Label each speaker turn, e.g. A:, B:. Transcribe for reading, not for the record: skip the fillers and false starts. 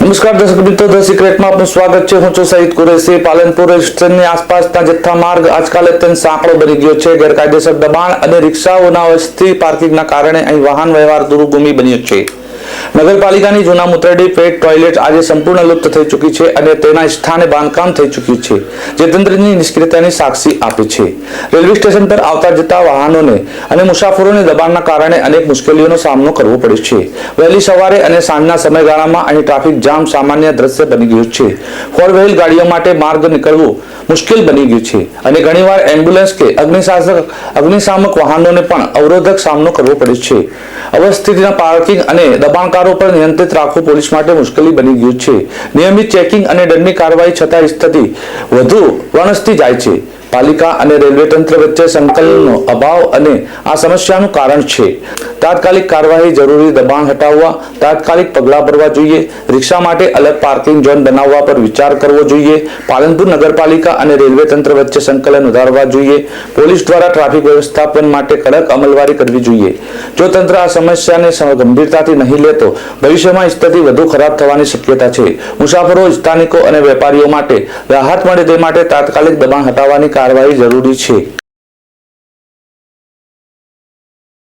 A: नमस्कार दर्शक मित्रों, द सीक्रेट में आपનું સ્વાગત છે। હું છું સઈદ કુરેશી। પાલનપુર સ્ટેશનની આસપાસના જથ્થા માર્ગ આજકાલ અત્યંત સાંકડો બની ગયો છે। ગેરકાયદેસર દબાણ અને રિક્ષાઓના અસ્થિર પાર્કિંગના કારણે અહીં વાહન વ્યવહાર દુર્ગમી બન્યો છે। નગરપાલિકાની જૂના મૂત્રડી પેટ ટોયલેટ આજે સંપૂર્ણ લુપ્ત થઈ ચૂકી છે અને તેના સ્થાને બાંધકામ થઈ ચૂક્યું છે, જે તંત્રની નિષ્ક્રિયતાની સાક્ષી આપે છે। રેલવે સ્ટેશન પર આવતા જતા વાહનોને અને મુસાફરોને દબાણના કારણે અનેક મુશ્કેલીઓનો સામનો કરવો પડે છે। વહેલી સવારે અને સાંજના સમયગાળામાં અહીં ટ્રાફિક જામ સામાન્ય દ્રશ્ય બની ગયું છે। ફોર વ્હીલ ગાડીઓ માટે માર્ગ નીકળવું મુશ્કેલ બની ગયું છે અને ઘણીવાર એમ્બ્યુલન્સ કે અગ્નિશામક વાહનોને પણ અવરોધક સામનો કરવો પડે છે। અવસ્થિતના પાર્કિંગ અને દબાણકારો પર નિયંત્રિત રાખવું પોલીસ માટે મુશ્કેલી બની ગયું છે। નિયમિત ચેકિંગ અને દંડની કાર્યવાહી છતાં સ્થિતિ વધુ વણસતી જાય છે। પાલિકા અને રેલવે તંત્ર વચ્ચે સંકલનનો અભાવ અને આ સમસ્યાનું કારણ છે। તાત્કાલિક કાર્યવાહી જરૂરી દબાણ હટાવવા તાત્કાલિક પગલાં ભરવા જોઈએ। રિક્ષા માટે અલગ પાર્કિંગ ઝોન બનાવવા પર વિચાર કરવો જોઈએ। પાલનપુર નગરપાલિકા અને રેલવે તંત્ર વચ્ચે સંકલન વધારવા જોઈએ। પોલીસ દ્વારા ટ્રાફિક વ્યવસ્થાપન માટે કડક અમલવારી કરવી જોઈએ। જો તંત્ર આ સમસ્યાને ગંભીરતાથી નહીં લે તો ભવિષ્યમાં સ્થિતિ વધુ ખરાબ થવાની શક્યતા છે। મુસાફરો, સ્થાનિકો અને વેપારીઓ માટે રાહત મળે તે માટે તાત્કાલિક દબાણ હટાવવાની કાર્યવાહી જરૂરી છે।